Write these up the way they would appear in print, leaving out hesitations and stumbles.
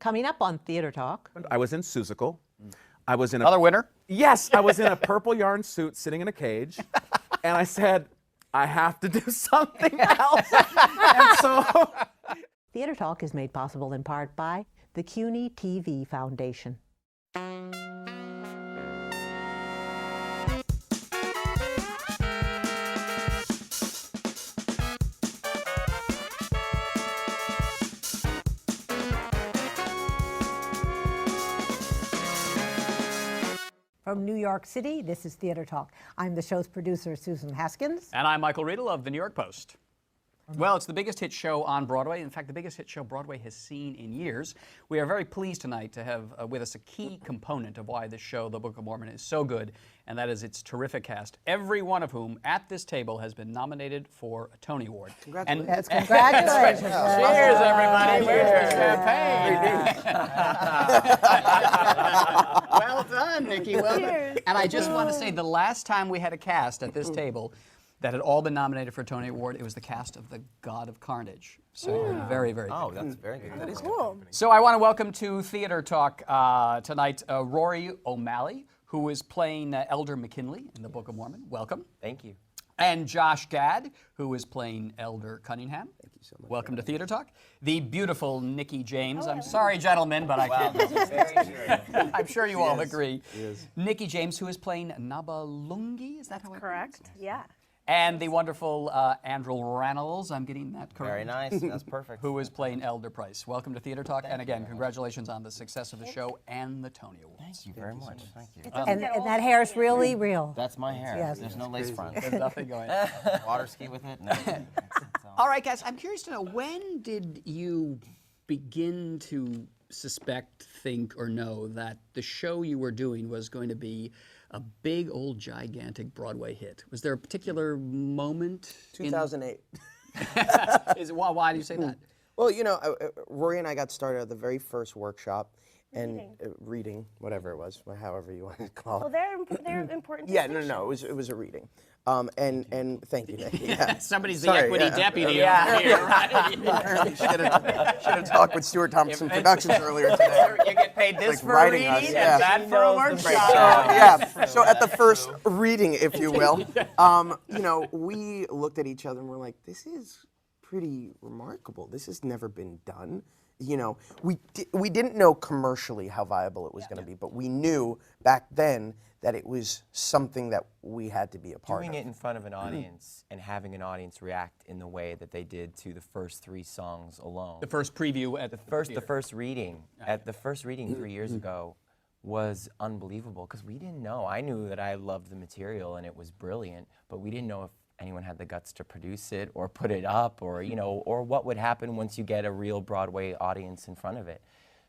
Coming up on Theater Talk. I was in Seussical. I was in Another winner? Yes, I was in a purple yarn suit sitting in a cage, and I said, I have to do something else. And so Theater Talk is made possible in part by the CUNY TV Foundation. From New York City, this is Theater Talk. I'm the show's producer, Susan Haskins. And I'm Michael Riedel of the New York Post. Well, it's the biggest hit show on Broadway. In fact, the biggest hit show Broadway has seen in years. We are very pleased tonight to have with us a key component of why this show, The Book of Mormon, is so good, and that is its terrific cast, every one of whom at this table has been nominated for a Tony Award. Congratulations. Congratulations. Cheers, everybody. Where's the champagne? Well done, Nikki. Well done. And I just want to say, the last time we had a cast at this table that had all been nominated for a Tony Award, it was the cast of The God of Carnage. So very, very good. Oh, that's very good. That is Cool. So I want to welcome to Theater Talk tonight Rory O'Malley, who is playing Elder McKinley in the Book of Mormon. Welcome. Thank you. And Josh Gad, who is playing Elder Cunningham. Thank you so much. Welcome to Theater Talk. The beautiful Nikki James. I'm sorry, gentlemen, but I can't. Very true. I'm sure you all agree. She is. Nikki James, who is playing Nabalungi. Is that how I pronounce Correct. it? Yeah. And the wonderful Andrew Rannells. I'm getting that correct. Very nice. That's perfect. Who is playing Elder Price. Welcome to Theater Talk. And again, congratulations on the success of the show and the Tony Awards. Thank you very much. Thank you. And that hair's really real. That's my hair. Yes. There's no lace front. There's nothing going. Water ski with it? No. All right, guys, I'm curious to know, when did you begin to suspect, think, or know that the show you were doing was going to be a big old gigantic Broadway hit? Was there a particular moment? 2008. Why do you say that? Well, you know, Rory and I got started at the very first workshop, and reading, whatever it was, however you want to call it. Well, they're important. Yeah, no, it was a reading. And thank you, Nikki. Yeah. Somebody's the Sorry, equity yeah. deputy over here, right? Apparently should have talked with Stuart Thompson Productions earlier today. You get paid this Like for a writing reading us, and yeah. that for a So, workshop. yeah, so at the first reading, if you will, you know, we looked at each other and we're like, this is pretty remarkable. This has never been done. You know, we didn't know commercially how viable it was going to be, but we knew back then that it was something that we had to be a part of. Doing it in front of an audience and having an audience react in the way that they did to the first 3 songs alone. The first preview at the first reading at the first reading 3 years ago was unbelievable, because we didn't know. I knew that I loved the material and it was brilliant, but we didn't know if anyone had the guts to produce it or put it up, or you know, or what would happen once you get a real Broadway audience in front of it.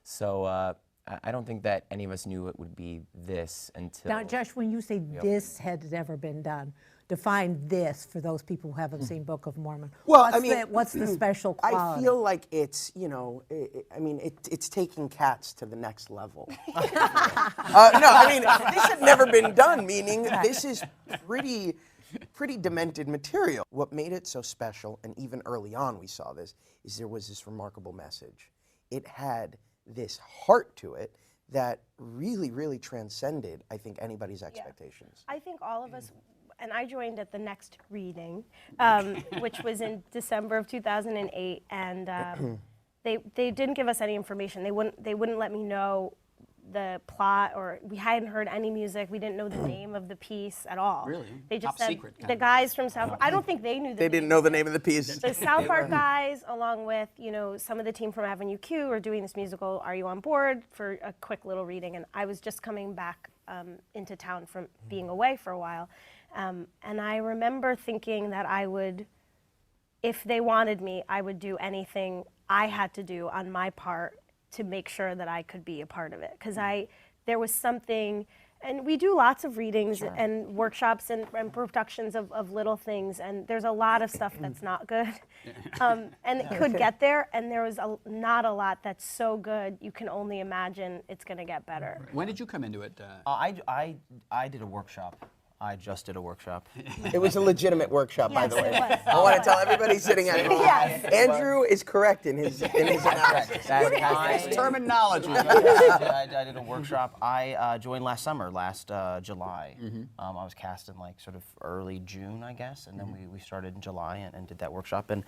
So I don't think that any of us knew it would be this until. Now, Josh, when you say this had never been done, define this for those people who haven't seen Book of Mormon. Well, what's I mean, what's the special quality? I feel like it's, you know, it's taking Cats to the next level. No, I mean, this had never been done, meaning this is pretty demented material. What made it so special, and even early on we saw this, is there was this remarkable message. It had this heart to it that really, really transcended, I think, anybody's expectations. I think all of us, and I joined at the next reading, which was in December of 2008, and they didn't give us any information. They wouldn't let me know the plot, or we hadn't heard any music. We didn't know the name of the piece at all. Really? They just Top said secret kind the of. guys from South. I don't think they knew. They didn't know the name of the piece. The South Park guys, along with some of the team from Avenue Q, are doing this musical. Are you on board for a quick little reading? And I was just coming back into town from being away for a while, and I remember thinking that I would, if they wanted me, I would do anything I had to do on my part to make sure that I could be a part of it, because there was something, and we do lots of readings and workshops and productions of little things, and there's a lot of stuff that's not good, and it could get there, and there was not a lot that's so good you can only imagine it's going to get better. When did you come into it? I did a workshop I just did a workshop. It was a legitimate workshop, by Yes, the way. it was. I want to tell everybody sitting at home. Yes. Andrew is correct in his analysis. That's Terminology. I did a workshop. I joined last summer, last July. I was cast in like sort of early June, I guess, and then we started in July and did that workshop. And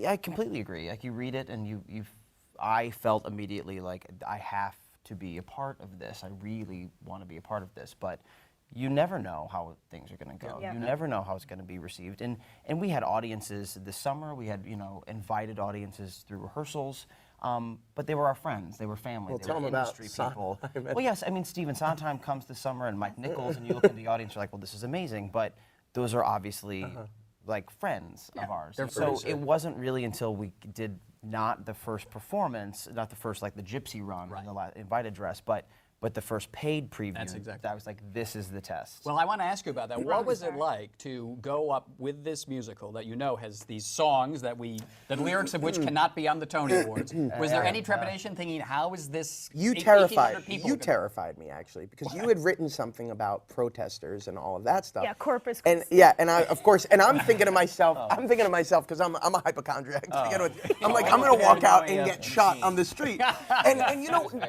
I completely agree. Like you read it and I felt immediately like I have to be a part of this. I really want to be a part of this, but you never know how things are going to go. Yeah. You never know how it's going to be received. And we had audiences this summer. We had invited audiences through rehearsals, but they were our friends. They were family. Well, they tell were them about industry people. Sondheim. Well, yes. I mean, Stephen Sondheim comes this summer, and Mike Nichols, and you look at the audience, you're like, well, this is amazing. But those are obviously like friends of ours. They're So producers. it wasn't really until we did not the first performance, not the first like the Gypsy run, the invited dress, but the first paid preview. That's exactly. That was like, this is the test. Well, I want to ask you about that. What was it like to go up with this musical that has these songs that the lyrics of which cannot be on the Tony Awards? Was there any trepidation thinking, how is this? You 1,800 people You gonna- terrified me actually because you had written something about protesters and all of that stuff. Yeah, Corpus And Christi. yeah, and I'm thinking to myself, because I'm a hypochondriac to begin with. I'm like, I'm gonna walk out and get shot on the street. And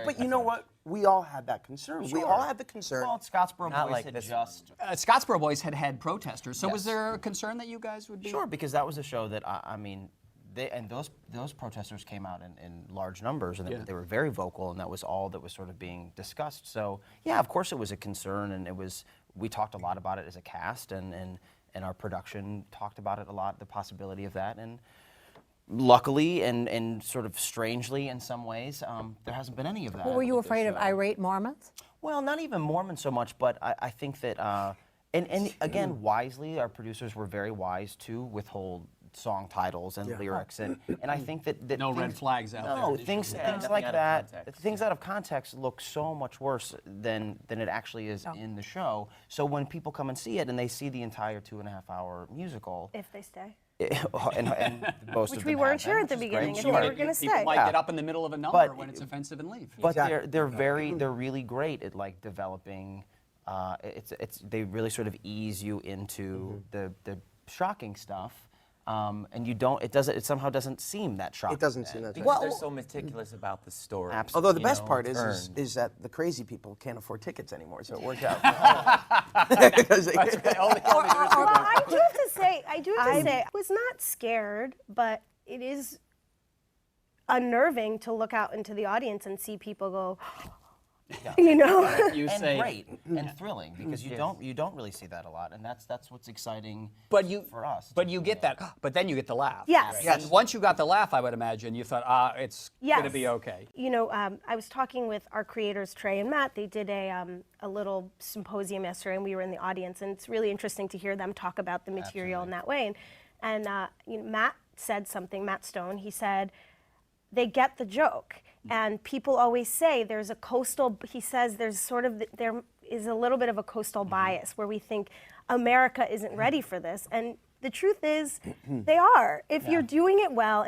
but you know what? We all had that concern. We all had the concern. Well, Scottsboro Not Boys like had this just Scottsboro Boys had protesters. So was Yes. there a concern that you guys would be? sure because that was a show that I mean, those protesters came out in large numbers and they were very vocal, and that was all that was sort of being discussed. So yeah, of course it was a concern, and we talked a lot about it as a cast, and our production talked about it a lot, the possibility of that, and luckily and sort of strangely in some ways, there hasn't been any of that. Well, were you with this afraid of show. irate Mormons? Well, not even Mormon so much, but I think that, and again, wisely, our producers were very wise to withhold song titles and lyrics, and I think that No red things- flags out there. No, things like out of that, context. things out of context look so much worse than it actually is in the show. So when people come and see it and they see the entire 2.5-hour musical, If they stay. and most Which of we them weren't have sure been, at the which is beginning great. if Sure. they were going to People stay. might Yeah. get up in the middle of a number But- when it's offensive and leave. But Exactly. they're really great at like developing. They really sort of ease you into the shocking stuff, and you don't. It somehow doesn't seem that shocking. It doesn't seem that. Because they're so meticulous about the story. Absolutely. Although the you best know, part earned. is that the crazy people can't afford tickets anymore, so it worked out. Because they- Well, I do have to say, I was not scared, but it is unnerving to look out into the audience and see people go, you know. You and say, great and thrilling because you don't really see that a lot, and that's what's exciting for us. But you get that. But then you get the laugh. Yes. Right? And once you got the laugh, I would imagine you thought, it's going to Yes. be okay. You know, I was talking with our creators, Trey and Matt. They did a little symposium yesterday, and we were in the audience. And it's really interesting to hear them talk about the material in that way. And Matt said something, Matt Stone, he said, they get the joke. And people always say there is a coastal bias where we think America isn't ready for this. And the truth is, they are. If you're doing it well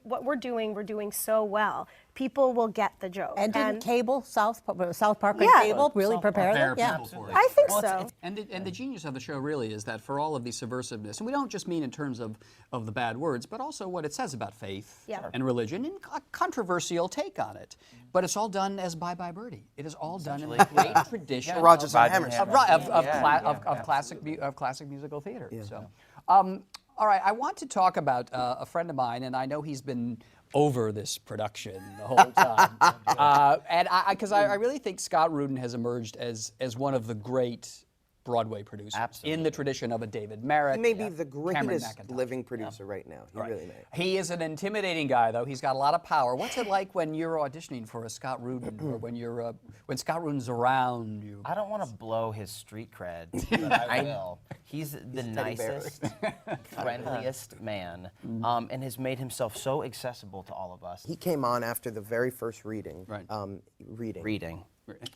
what we're doing so well, people will get the joke. And didn't cable, South Park and Yeah. cable really prepare them? people for it. I think so. And the genius of the show really is that for all of the subversiveness, and we don't just mean in terms of the bad words, but also what it says about faith Yeah. and religion, and a controversial take on it. But it's all done as Bye Bye Birdie. It is all done in the great tradition Rodgers and Rodgers Hammerstein. of classic musical theater. So, all right, I want to talk about a friend of mine, and I know he's been over this production the whole time, and because I really think Scott Rudin has emerged as one of the great Broadway producers in the tradition of a David Merrick. He may be the Cameron greatest McIntosh. living producer right now. He really may. He is an intimidating guy, though. He's got a lot of power. What's it like when you're auditioning for a Scott Rudin, or when Scott Rudin's around you? I don't want to blow his street cred, but I will. He's the nicest, friendliest man, and has made himself so accessible to all of us. He came on after the very first reading. Right. Reading.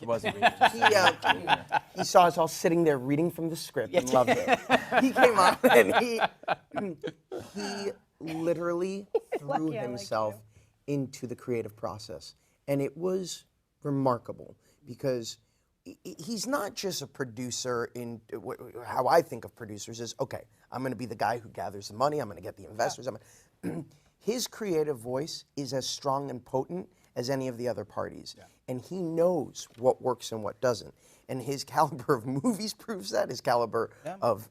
It wasn't really He saw us all sitting there reading from the script and loved it. He came on and he literally threw Lucky I like himself into the creative process. And it was remarkable because he's not just a producer in how I think of producers is, okay, I'm going to be the guy who gathers the money, I'm going to get the investors. His creative voice is as strong and potent as any of the other parties. And he knows what works and what doesn't. And his caliber of movies proves that, his caliber of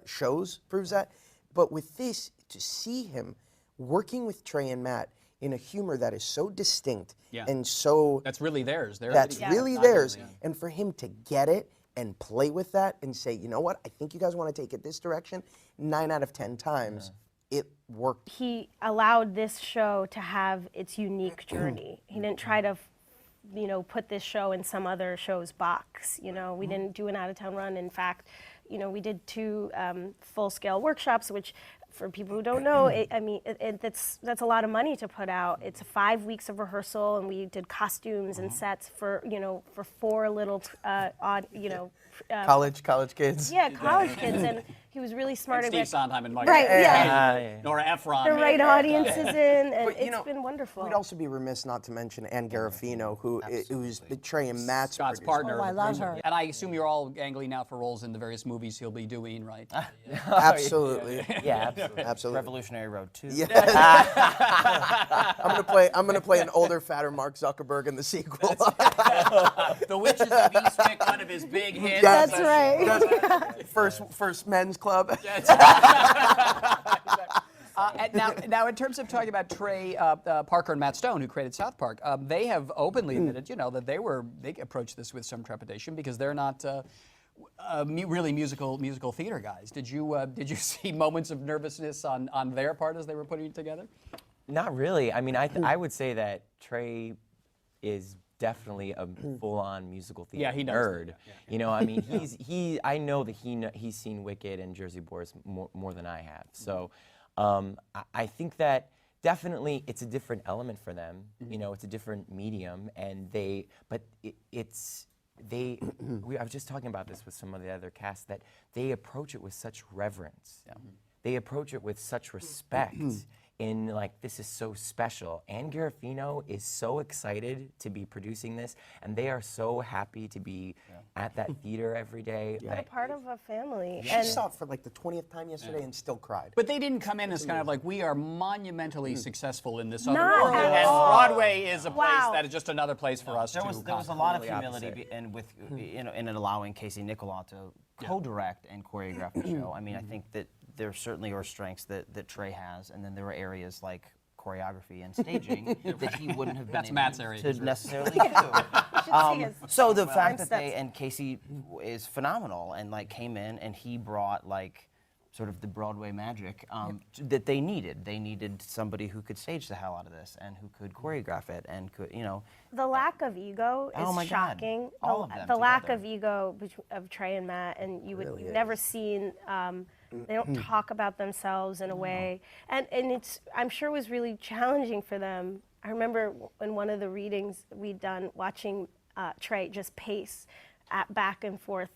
shows proves that. But with this, to see him working with Trey and Matt in a humor that is so distinct and so That's really theirs. that's really theirs, and for him to get it and play with that and say, you know what, I think you guys want to take it this direction, 9 out of 10 times, it worked. He allowed this show to have its unique journey. He didn't try to, put this show in some other show's box. We didn't do an out-of-town run. In fact, we did 2 full-scale workshops, which, for people who don't know, that's a lot of money to put out. It's 5 weeks of rehearsal, and we did costumes and sets for 4 little, College kids. Yeah, college kids, and he was really smart Steve about Sondheim and Mike. Right, yeah. Nora Ephron. The right audiences in, and it's been wonderful. We'd also be remiss not to mention Ann Garofino, who's Trey and Matt's Scott's producer. partner. Oh, I love her. And I assume you're all angling now for roles in the various movies he'll be doing, right? Absolutely. Yeah, absolutely. Absolutely. Revolutionary Road 2. I'm gonna play an older, fatter Mark Zuckerberg in the sequel. The Witches of Eastwick, one of his big hits. That's right. First men's club. Now, in terms of talking about Trey Parker and Matt Stone, who created South Park, they have openly admitted, that they approached this with some trepidation because they're not really musical theater guys. Did you see moments of nervousness on their part as they were putting it together? Not really. I mean, I would say that Trey is definitely a full-on musical theater Yeah, he knows nerd. that. I mean, I know that he's seen Wicked and Jersey Boys more than I have. So I think that definitely it's a different element for them. It's a different medium, and I was just talking about this with some of the other cast, that they approach it with such reverence. They approach it with such respect. In this is so special. Ann Garofino is so excited to be producing this, and they are so happy to be at that theater every day. They're part of a family. She saw it for the 20th time yesterday and still cried. But they didn't come in as kind of like, we are monumentally successful in this other Not world, at and all. Broadway is a place Wow. that is just another place for us There to was a lot of Completely humility and with in allowing Casey Nicholaw to co-direct and choreograph the show. I mean, I think that there certainly are strengths that Trey has, and then there are areas like choreography and staging that he wouldn't have been That's able Matt's area, to for sure. necessarily do. So the fact that and Casey is phenomenal, and came in and he brought sort of the Broadway magic that they needed. They needed somebody who could stage the hell out of this and who could choreograph it and could, The lack of ego Oh my is God. shocking. All of them the lack together. of ego of Trey and Matt, and you've Really never seen. They don't talk about themselves in a way, and I'm sure it was really challenging for them. I remember in one of the readings we'd done, watching Trey just pace back and forth.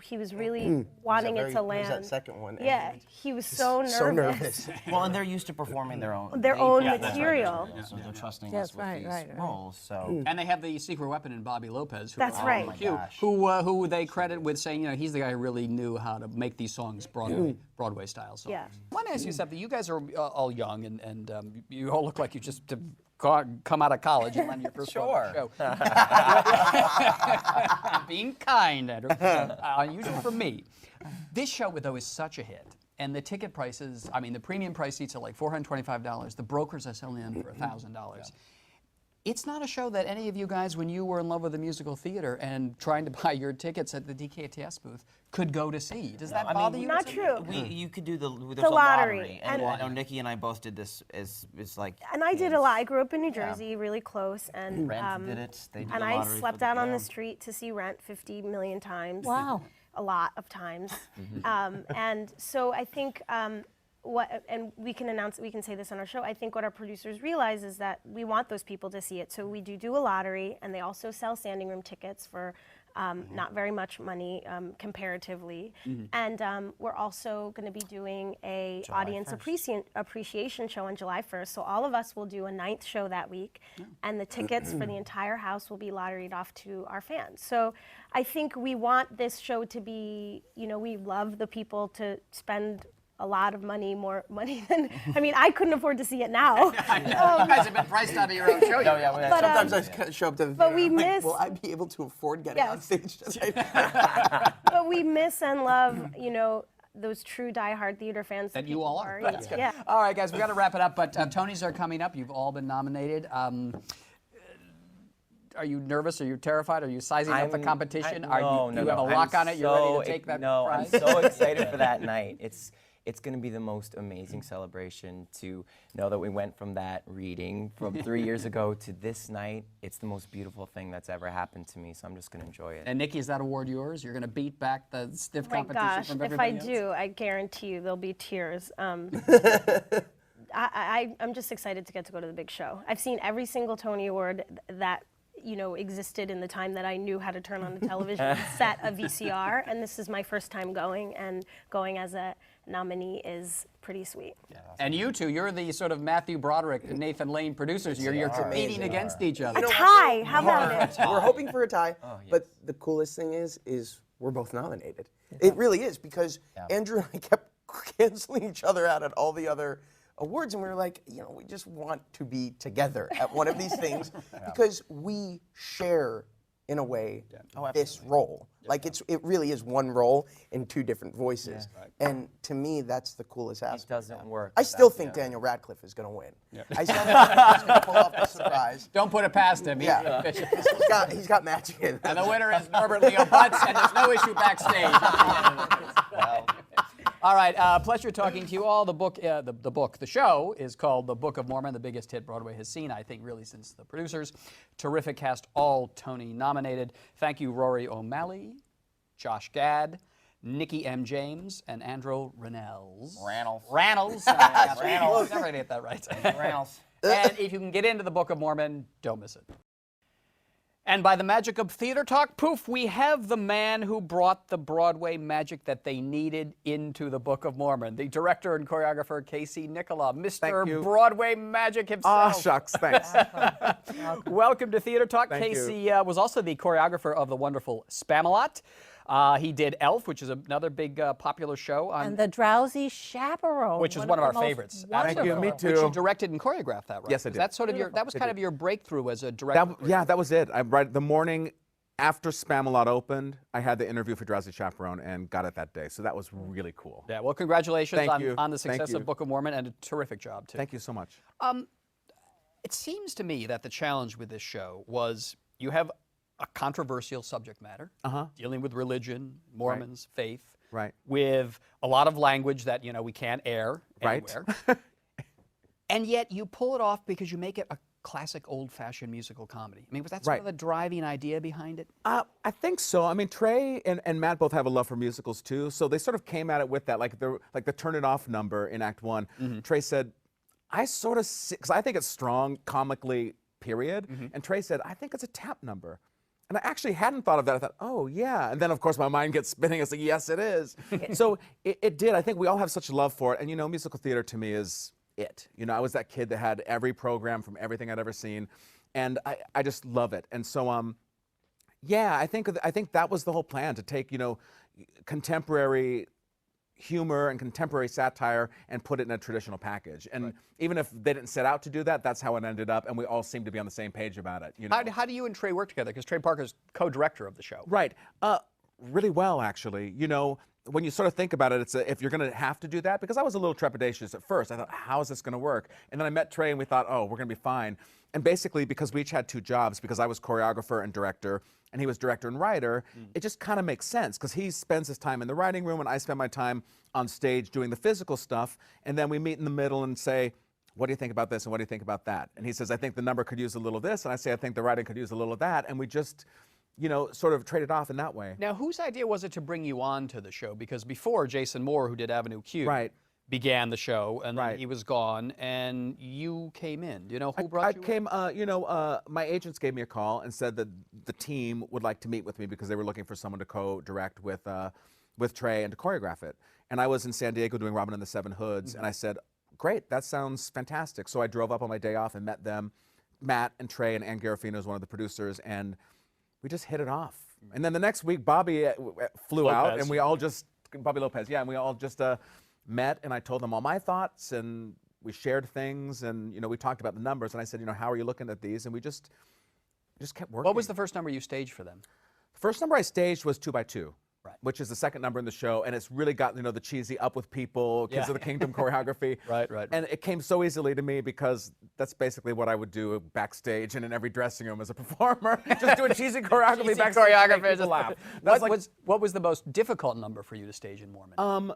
He was really wanting it to land. That second one. Yeah, he was so nervous. So nervous. Well, and they're used to performing their own material. So they're trusting Yes, us with right, these right. roles. So And they have the secret weapon in Bobby Lopez. Who That's right. my Who, gosh. who they credit with saying, he's the guy who really knew how to make these songs Broadway style songs. Yeah. I want to ask you something. You guys are all young, and you all look like you just come out of college and land your first Broadway show. Being kind, Andrew. Unusual for me. This show, though, is such a hit. And the ticket prices, the premium price seats are like $425. The brokers are selling them for $1,000. It's not a show that any of you guys, when you were in love with the musical theater and trying to buy your tickets at the DKTS booth, could go to see. Does that bother you? Not true. You could do there's The a lottery. And And- I know Nikki and I both did this as like. And I did a lot. I grew up in New Jersey, really close, and Rent did it. They did and the I lottery slept for out on the street to see Rent 50 million times. Wow. A lot of times. And so I think and we can say this on our show, I think what our producers realize is that we want those people to see it. So we do a lottery, and they also sell standing room tickets for not very much money comparatively. And we're also going to be doing a audience appreciation show on July 1st. So all of us will do a 9th show that week, and the tickets for the entire house will be lotteried off to our fans. So I think we want this show to be, you know, we love the people to spend a lot of money, more money than, I mean, I couldn't afford to see it now. You guys have been priced out of your own show. Sometimes I show up to the but theater, we I'm like, miss- will I be able to afford getting on Yes. stage tonight? But we miss and love, you know, those true diehard theater fans. That you all are. That's good. Yeah. All right, guys, we got to wrap it up, but Tonys are coming up. You've all been nominated. Are you nervous? Are you terrified? Are you sizing up the competition? No, Do you have a lock on it? You're ready to take that prize? I'm so excited for that night. It's going to be the most amazing celebration to know that we went from that reading from 3 years ago to this night. It's the most beautiful thing that's ever happened to me, so I'm just going to enjoy it. And Nikki, is that award yours? You're going to beat back the stiff Oh my competition gosh, from if everybody I else? do, I guarantee you there'll be tears. I'm just excited to get to go to the big show. I've seen every single Tony Award that, you know, existed in the time that I knew how to turn on a television set a VCR, and this is my first time going, and going as a nominee is pretty sweet. And you two, you're the sort of Matthew Broderick and Nathan Lane producers. You're competing against each other. A tie, how about it? We're hoping for a tie, but the coolest thing is we're both nominated. It really is, because Andrew and I kept canceling each other out at all the other awards, and we were like, you know, we just want to be together at one of these things because we share, in a way, this role. Like it really is one role in two different voices, and to me, that's the coolest aspect. It doesn't work. I still think Daniel Radcliffe is going to win. I still think he's going to pull off the surprise. Don't put it past him. Yeah, he's got magic in. And the winner is Norbert Leo Butts, and there's no issue backstage. All right, pleasure talking to you all. The show is called The Book of Mormon, the biggest hit Broadway has seen, I think, really since the producers. Terrific cast, all Tony nominated. Thank you, Rory O'Malley, Josh Gad, Nikki M. James, and Andrew Rannells. Rannells. Rannells. Never get that right. Rannells. And if you can get into the Book of Mormon, don't miss it. And by the magic of theater talk, poof, we have the man who brought the Broadway magic that they needed into the Book of Mormon, the director and choreographer, Casey Nicholaw, Mr. Broadway Magic himself. Oh, shucks, thanks. Welcome to Theater Talk. Thank Casey was also the choreographer of the wonderful Spamalot. He did Elf, which is another big popular show on And The Drowsy Chaperone. which is one of our the most favorites. wonderful. Thank you, me Which you too. directed and choreographed that, right? Yes, I did. That's sort of that was kind of your breakthrough as a director. That was it. The morning after Spamalot opened, I had the interview for Drowsy Chaperone and got it that day. So that was really cool. Yeah, well, congratulations Thank you. on the Thank success you. of Book of Mormon, and a terrific job, too. Thank you so much. It seems to me that the challenge with this show was you have a controversial subject matter, dealing with religion, Mormons, faith, Right. with a lot of language that, you know, we can't air Right. anywhere. And yet you pull it off because you make it a classic old-fashioned musical comedy. I mean, was that sort of the driving idea behind it? I think so. I mean, Trey and Matt both have a love for musicals too, so they sort of came at it with that, like the Turn It Off number in Act 1. Trey said, I sort of, because I think it's strong comically, period. And Trey said, I think it's a tap number. And I actually hadn't thought of that. I thought, oh, yeah. And then, of course, my mind gets spinning. It's like, yes, it is. So it did. I think we all have such love for it. And, you know, musical theater to me is it. You know, I was that kid that had every program from everything I'd ever seen. And I just love it. And so, yeah, I think that was the whole plan, to take, you know, contemporary humor and contemporary satire and put it in a traditional package. And even if they didn't set out to do that, that's how it ended up, and we all seem to be on the same page about it. You know? How do you and Trey work together? Because Trey Parker's co-director of the show. Right. Really well, actually. You know, when you sort of think about it, if you're going to have to do that, because I was a little trepidatious at first. I thought, how is this going to work? And then I met Trey and we thought, oh, we're going to be fine. And basically, because we each had two jobs, because I was choreographer and director, and he was director and writer, it just kind of makes sense, because he spends his time in the writing room and I spend my time on stage doing the physical stuff, and then we meet in the middle and say, what do you think about this and what do you think about that? And he says, I think the number could use a little of this, and I say, I think the writing could use a little of that, and we just, you know, sort of trade it off in that way. Now, whose idea was it to bring you on to the show? Because before, Jason Moore, who did Avenue Q, began the show, and then he was gone, and you came in. Do you know who brought you in? You know, my agents gave me a call and said that the team would like to meet with me because they were looking for someone to co-direct with Trey and to choreograph it. And I was in San Diego doing Robin and the Seven Hoods, and I said, great, that sounds fantastic. So I drove up on my day off and met them. Matt and Trey and Ann Garofino is one of the producers, and we just hit it off. And then the next week, Bobby flew out, and we all just, Bobby Lopez, yeah, and we all just met, and I told them all my thoughts, and we shared things, and we talked about the numbers, and I said, how are you looking at these? And we just kept working. What was the first number you staged for them? The first number I staged was 2 by 2. Right. Which is the second number in the show, and it's really got the cheesy Up With People, Kids of the Kingdom choreography. Right. And it came so easily to me because that's basically what I would do backstage and in every dressing room as a performer, just doing cheesy choreography backstage. To make people laugh. What was the most difficult number for you to stage in Mormon?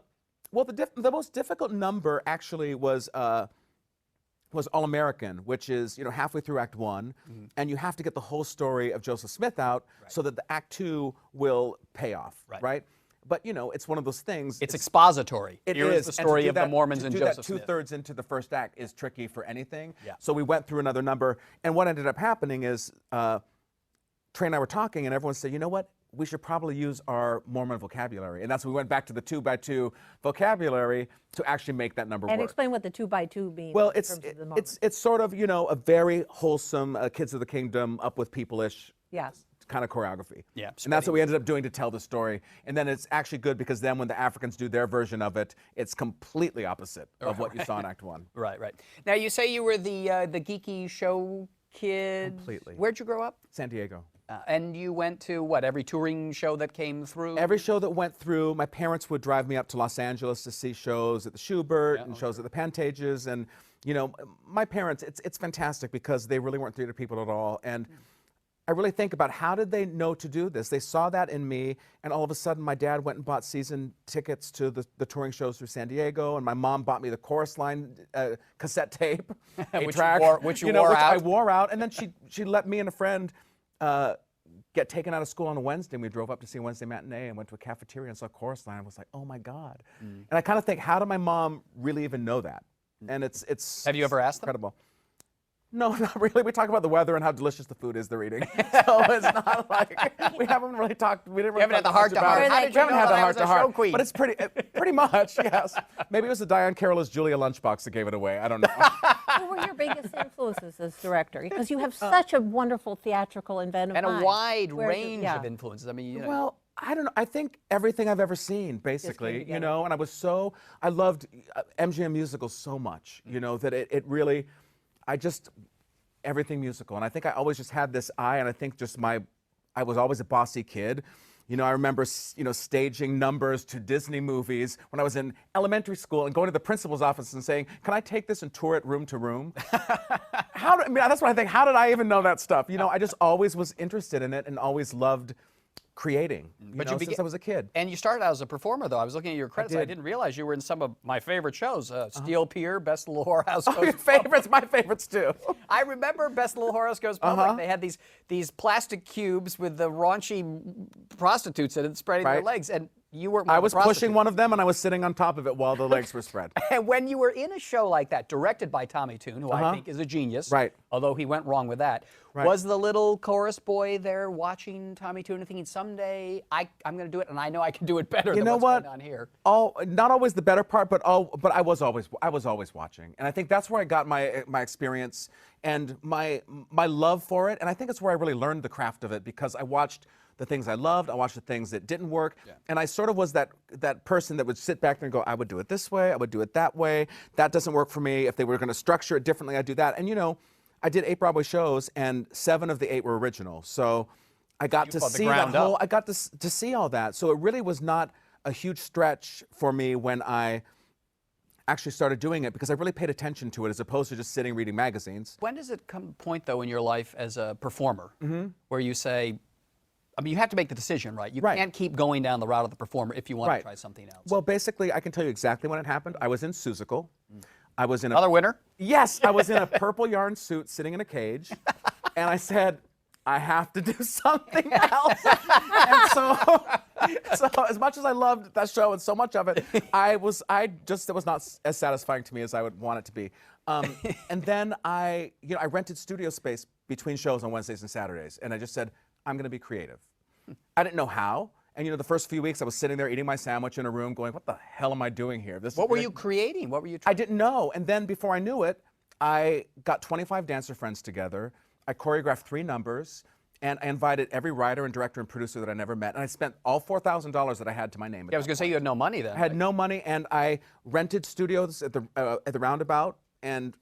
Well, the most difficult number actually was All American, which is halfway through Act 1, and you have to get the whole story of Joseph Smith out so that the Act 2 will pay off, right? But it's one of those things. It's expository. Here is the story of the Mormons and Joseph Smith. 2/3 into the first act is tricky for anything. Yeah. So we went through another number, and what ended up happening is Trey and I were talking, and everyone said, you know what? We should probably use our Mormon vocabulary. And that's when we went back to the 2 by 2 vocabulary to actually make that number work. And explain what the 2 by 2 means. Well, in terms of the Mormons. it's sort of, a very wholesome Kids of the Kingdom, Up With People-ish Yes. kind of choreography. Yeah, and that's what we ended up doing to tell the story. And then it's actually good because then when the Africans do their version of it, it's completely opposite of what you saw in Act 1. Right. Now, you say you were the geeky show kid. Completely. Where'd you grow up? San Diego. And you went to what, every touring show that came through? Every show that went through. My parents would drive me up to Los Angeles to see shows at the Schubert and shows at the Pantages. And, my parents, it's fantastic because they really weren't theater people at all. And I really think about how did they know to do this? They saw that in me, and all of a sudden my dad went and bought season tickets to the touring shows through San Diego, and my mom bought me the Chorus Line cassette tape, which you wore out. I wore out, and then she let me and a friend get taken out of school on a Wednesday, and we drove up to see Wednesday Matinee and went to a cafeteria and saw Chorus Line. I was like, oh my God. And I kind of think, how did my mom really even know that? And it's Have you ever asked them? incredible. No, not really. We talk about the weather and how delicious the food is they're eating. So it's not like we haven't really talked. We didn't really haven't had the talk much heart-to-heart. about it. How did We you haven't know had the that I was a show heart-to-heart. queen? But it's pretty much, yes. Maybe it was the Diane Carol's Julia lunchbox that gave it away. I don't know. Who were your biggest influences as director? Because you have such a wonderful theatrical inventive And mind. a wide Where is it- range yeah. of influences. I mean, Well, I don't know. I think everything I've ever seen, basically, and I loved MGM musicals so much, that it really, everything musical. And I think I always just had this eye, and I think I was always a bossy kid. I remember, staging numbers to Disney movies when I was in elementary school and going to the principal's office and saying, can I take this and tour it room to room? That's what I think. How did I even know that stuff? I just always was interested in it and always loved creating, since I was a kid. And you started out as a performer, though. I was looking at your credits. I didn't realize you were in some of my favorite shows. Steel Pier, Best Little Whorehouse Goes Your favorites, my favorites too. I remember Best Little Whorehouse Goes Public. They had these plastic cubes with the raunchy prostitutes in it spreading their legs. And you were I was pushing one of them, and I was sitting on top of it while the legs were spread. And when you were in a show like that, directed by Tommy Tune, who I think is a genius, although he went wrong with that, was the little chorus boy there watching Tommy Tune and thinking, someday I'm going to do it, and I know I can do it better than what's going on here? Not always the better part, but I was always watching, and I think that's where I got my experience and my love for it, and I think it's where I really learned the craft of it because I watched the things I loved, I watched the things that didn't work, and I sort of was that person that would sit back there and go, I would do it this way, I would do it that way, that doesn't work for me. If they were going to structure it differently, I'd do that. And I did 8 Broadway shows, and 7 of the 8 were original. So I got to see that whole, I got to see all that. So it really was not a huge stretch for me when I actually started doing it because I really paid attention to it as opposed to just sitting reading magazines. When does it come to point, though, in your life as a performer where you say, you have to make the decision, right? You can't keep going down the route of the performer if you want to try something else. Well, basically, I can tell you exactly when it happened. I was in Seussical. I was in Another winner? Yes, I was in a purple yarn suit sitting in a cage, and I said, I have to do something else. And so as much as I loved that show and so much of it, it was not as satisfying to me as I would want it to be. And then I rented studio space between shows on Wednesdays and Saturdays, and I just said, I'm going to be creative. I didn't know how. And the first few weeks I was sitting there eating my sandwich in a room going, what the hell am I doing here? What were you creating? What were you I didn't know. And then before I knew it, I got 25 dancer friends together. I choreographed 3 numbers. And I invited every writer and director and producer that I never met. And I spent all $4,000 that I had to my name. Yeah, I was going to say you had no money then. I had no money, and I rented studios at the Roundabout and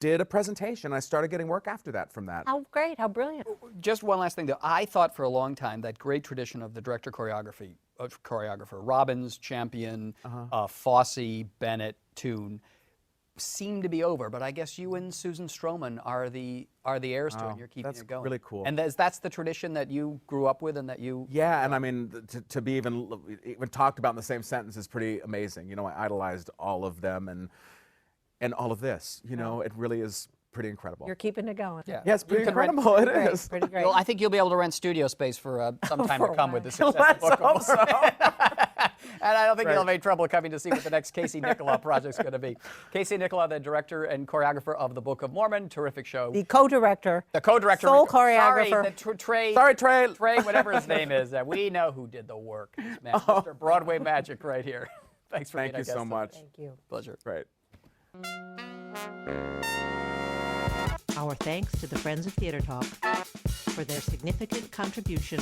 did a presentation. I started getting work after that from that. How great, how brilliant. Just one last thing, though. I thought for a long time that great tradition of the director choreographer, Robbins, Champion, Fosse, Bennett, Toon, seemed to be over, but I guess you and Susan Stroman are the heirs to it, and you're keeping that's it going. really cool. And that's the tradition that you grew up with and that you... Yeah, and I mean, to be even talked about in the same sentence is pretty amazing. I idolized all of them and all of this. It really is pretty incredible. You're keeping it going. Yeah. Yeah, it's pretty incredible. It is. Pretty great. Well, I think you'll be able to rent studio space for some time For to a come with while. the success Let's of Book of hope Mormon. so. And I don't think you'll have any trouble coming to see what the next Casey Nicholaw project's going to be. Casey Nicholaw, the director and choreographer of the Book of Mormon, terrific show. The co-director. The co-director. Sole choreographer. Sorry, Trey. Sorry, Trey. Trey, whatever his name is. We know who did the work. This man, Mr. Broadway Magic right here. Thanks for being Thank you our so guest much. Thank you. Pleasure. Right. Our thanks to the Friends of Theater Talk for their significant contribution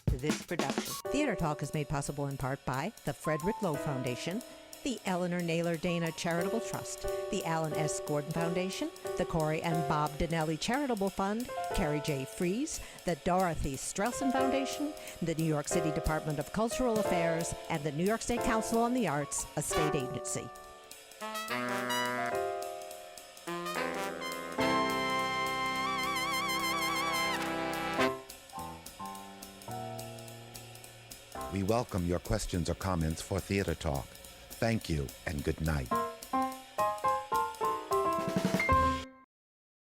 to this production. Theater Talk is made possible in part by the Frederick Lowe Foundation, the Eleanor Naylor Dana Charitable Trust, the Alan S. Gordon Foundation, the Corey and Bob Donnelly Charitable Fund, Carrie J. Fries, the Dorothy Strelson Foundation, the New York City Department of Cultural Affairs, and the New York State Council on the Arts, a state agency. We welcome your questions or comments for Theater Talk. Thank you and good night.